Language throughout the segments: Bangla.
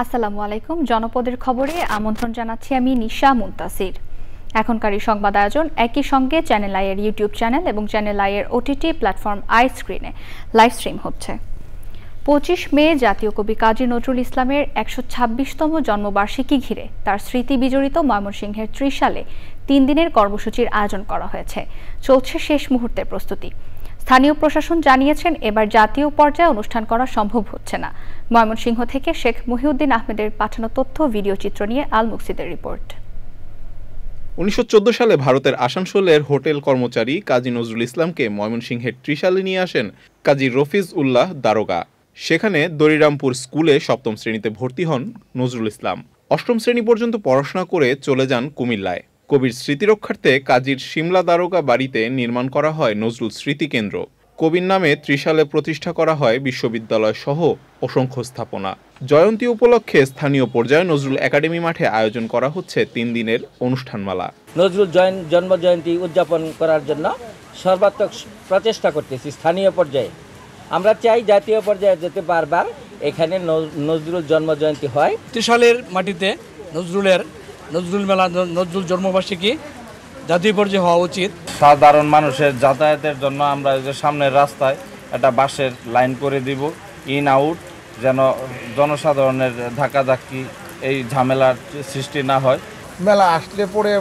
আসসালামু আলাইকুম। জনপদের খবরে আমন্ত্রণ জানাচ্ছি আমি নিশা মুনতাসির। এখনকার এই সংবাদ আয়োজন একই সঙ্গে চ্যানেল আই এর ইউটিউব চ্যানেল এবং চ্যানেল আই এর ওটিটি প্ল্যাটফর্ম আই স্ক্রিনে লাইভ স্ট্রিম হচ্ছে। 25 মে জাতীয় কবি কাজী নজরুল ইসলামের 126তম জন্মবার্ষিকী ঘিরে তার স্মৃতি বিজড়িত ময়মনসিংহের ত্রিশালে 3 দিনের কর্মসূচির আয়োজন করা হয়েছে। চলছে শেষ মুহূর্তের প্রস্তুতি। স্থানীয় প্রশাসন জানিয়েছেন এবার জাতীয় পর্যায়ে অনুষ্ঠান করা সম্ভব হচ্ছে না। ময়মনসিংহ থেকে শেখ মহিউদ্দিন আহমেদের পাঠানো তথ্য ভিডিও চিত্র নিয়ে আল মুকসিদের রিপোর্ট। 1914 সালে ভারতের আসানসোলের হোটেল কর্মচারী কাজী নজরুল ইসলামকে ময়মনসিংহের ত্রিশালে নিয়ে আসেন কাজী রফিজ উল্লাহ দারোগা। সেখানে দরিরামপুর স্কুলে 7ম শ্রেণীতে ভর্তি হন নজরুল ইসলাম। 8ম শ্রেণী পর্যন্ত পড়াশোনা করে চলে যান কুমিল্লায়। কবির স্মৃতি রক্ষার্থে কাজীর সিমলা দারোগা বাড়িতে নির্মাণ করা হয় নজরুল স্মৃতি কেন্দ্র। কবির নামে ত্রিশালে প্রতিষ্ঠা করা হয় বিশ্ববিদ্যালয় সহ অসংখ্য স্থাপনা। জয়ন্তী উপলক্ষে স্থানীয় পর্যায়ে নজরুল একাডেমি মাঠে আয়োজন করা হচ্ছে 3 দিনের অনুষ্ঠানমালা। নজরুল জন্ম জয়ন্তী উদযাপন করার জন্য সর্বাত্মক প্রচেষ্টা করতেছি স্থানীয় পর্যায়ে। আমরা চাই জাতীয় পর্যায়ে যেতে বারবার এখানে নজরুল জন্ম জয়ন্তী হয়। ত্রিশালের মাটিতে নজরুল মেলা, নজরুল জন্মবার্ষিকী জাতীয় পর্যায়ে হওয়া উচিত। সাধারণ মানুষের যাতায়াতের জন্য আমরা যে সামনের রাস্তায় একটা বাসের লাইন করে দিব, ইন আউট, যেন জনসাধারণের ধাক্কাধাক্কি এই ঝামেলার সৃষ্টি না হয়। মেলা আসলে পরে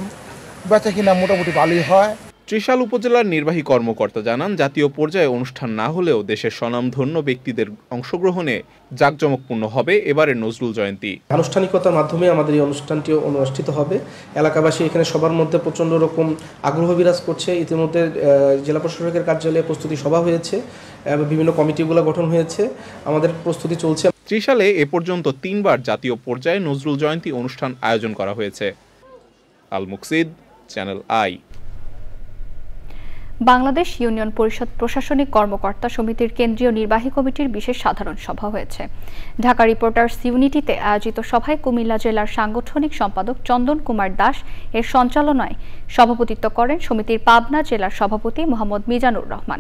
বেচা কিনা মোটামুটি ভালোই হয়। ত্রিশাল উপজেলার নির্বাহী কর্মকর্তা জানান, জাতীয় পর্যায়ে অনুষ্ঠান না হলেও দেশের স্বনামধন্য ব্যক্তিদের অংশগ্রহণে জাঁকজমকপূর্ণ হবে এবারের নজরুল জয়ন্তী। আনুষ্ঠানিকতার মাধ্যমে আমাদের এই অনুষ্ঠানটিও অনুষ্ঠিত হবে। এলাকাবাসী এখানে সবার মধ্যে প্রচণ্ড রকম আগ্রহ বিরাজ করছে। ইতিমধ্যে জেলা প্রশাসকের কার্যালয়ে প্রস্তুতি সভা হয়েছে, বিভিন্ন কমিটিগুলো গঠন হয়েছে, আমাদের প্রস্তুতি চলছে। ত্রিশালে এ পর্যন্ত 3 বার জাতীয় পর্যায়ে নজরুল জয়ন্তী অনুষ্ঠান আয়োজন করা হয়েছে। আল মুকসিদ, চ্যানেল আই। বাংলাদেশ ইউনিয়ন পরিষদ প্রশাসনিক কর্মকর্তা সমিতির কেন্দ্রীয় নির্বাহী কমিটির বিশেষ সাধারণ সভা হয়েছে। ঢাকা রিপোর্টার্স ইউনিটিতে আয়োজিত সভায় কুমিল্লা জেলার সাংগঠনিক সম্পাদক চন্দন কুমার দাস এর সঞ্চালনায় সভাপতিত্ব করেন সমিতির পাবনা জেলার সভাপতি মোহাম্মদ মিজানুর রহমান।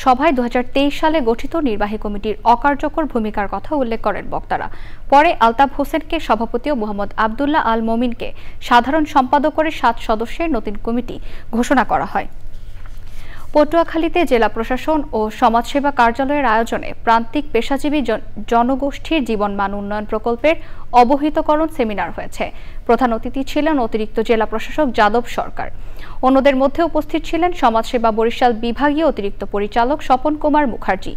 সভায় 2023 সালে গঠিত নির্বাহী কমিটির অকার্যকর ভূমিকার কথা উল্লেখ করেন বক্তারা। পরে আলতাফ হোসেনকে সভাপতি ও মোহাম্মদ আবদুল্লাহ আল মমিনকে সাধারণ সম্পাদক করে 7 সদস্যের নতুন কমিটি ঘোষণা করা হয়। পটুয়াখালীতে জেলা প্রশাসন ও সমাজসেবা কার্যালয়ের আয়োজনে প্রান্তিক পেশাজীবী জনগোষ্ঠীর জীবনমান উন্নয়ন প্রকল্পের অবহিতকরণ সেমিনার হয়েছে। প্রধান অতিথি ছিলেন অতিরিক্ত জেলা প্রশাসক যাদব সরকার। অন্যদের মধ্যে উপস্থিত ছিলেন সমাজসেবা বরিশাল বিভাগীয় অতিরিক্ত পরিচালক স্বপন কুমার মুখার্জি,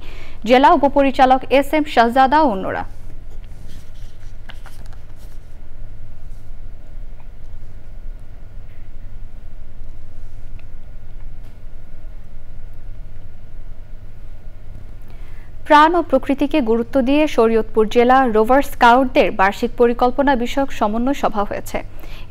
জেলা উপপরিচালক SM শাহজাদা ও অন্যরা। প্রাণ ও প্রকৃতিকে গুরুত্ব দিয়ে শরীয়তপুর জেলা রোভার স্কাউটদের বার্ষিক পরিকল্পনা বিষয়ক সমন্বয় সভা হয়েছে।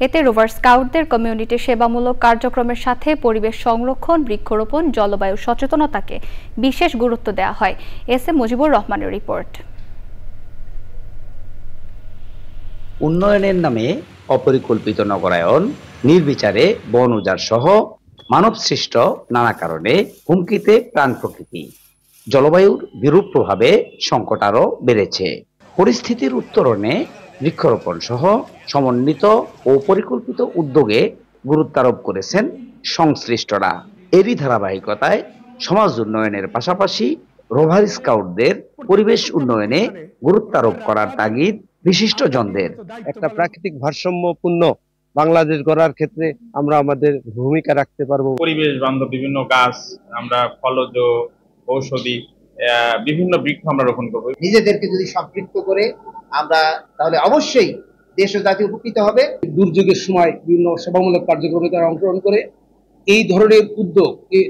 এতে রোভার স্কাউটদের কমিউনিটি সেবামূলক কার্যক্রমের সাথে পরিবেশ সংরক্ষণ, বৃক্ষরোপণ, জলবায়ু সচেতনতাকে বিশেষ গুরুত্ব দেওয়া হয়। SM মুজিবুর রহমানের রিপোর্ট। উন্নয়নের নামে অপরিকল্পিত নগরায়ন, নির্বিচারে বন উজাড় সহ মানবসৃষ্ট নানা কারণে হুমকিতে প্রাণ প্রকৃতি। জলবায়ুর বিরূপ প্রভাবে সংকট আরও বেড়েছে। পরিস্থিতির উত্তরণে বৃক্ষরোপণ সহ সমন্বিত ও পরিকল্পিত উদ্যোগে গুরুত্বারোপ করেছেন সংশ্লিষ্টরা। এরই ধারাবাহিকতায় সমাজ উন্নয়নের পাশাপাশি রোভার স্কাউটদের পরিবেশ উন্নয়নে গুরুত্বারোপ করার তাগিদ বিশিষ্টজনদের। একটা প্রাকৃতিক ভারসাম্যপূর্ণ বাংলাদেশ গড়ার ক্ষেত্রে আমরা আমাদের ভূমিকা রাখতে পারবো। পরিবেশ বান্ধব বিভিন্ন গাছ, আমরা ফলজ, ঔষধি বিভিন্ন বৃক্ষ আমরা রোপণ করবো। নিজেদেরকে যদি সম্পৃক্ত করে আমরা, তাহলে অবশ্যই দেশ ও জাতি উপকৃত হবে। দুর্যোগের সময় বিভিন্ন সেবামূলক কার্যক্রমে তারা অংশগ্রহণ করে। এই ধরনের উদ্যোগে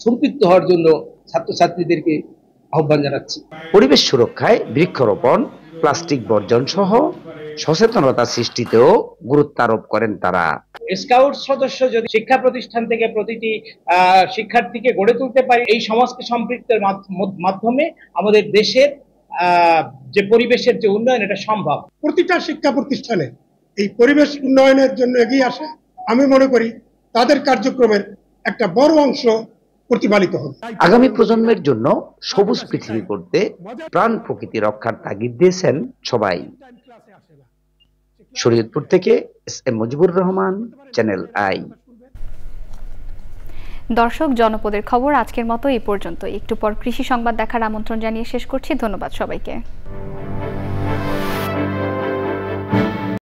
সম্পৃক্ত হওয়ার জন্য ছাত্রছাত্রীদেরকে আহ্বান জানাচ্ছি। পরিবেশ সুরক্ষায় বৃক্ষরোপণ, প্লাস্টিক বর্জন সহ সচেতনতা সৃষ্টিতেও গুরুত্ব আরোপ করেন তারা। স্কাউট সদস্য যদি শিক্ষা প্রতিষ্ঠান থেকে প্রতিটি শিক্ষার্থীকে গড়ে তুলতে পারে, এই সমাজকে সম্পৃক্তের মাধ্যমে আমাদের দেশের যে পরিবেশের যে উন্নয়ন, এটা সম্ভব। প্রতিটা শিক্ষা প্রতিষ্ঠানে এই পরিবেশ উন্নয়নের জন্য এগিয়ে আসে, আমি মনে করি তাদের কার্যক্রমের একটা বড় অংশ প্রতিফলিত হবে। আগামী প্রজন্মের জন্য সবুজ পৃথিবী করতে প্রাণ প্রকৃতি রক্ষার তাগিদ দিয়েছেন সবাই। শরীয়তপুর থেকে SM. Mujibur Rahman, channel I. দর্শক, জনপদের খবর আজকের মতো এই পর্যন্ত। একটু পর কৃষি সংবাদ দেখার আমন্ত্রণ জানিয়ে শেষ করছি। ধন্যবাদ সবাইকে।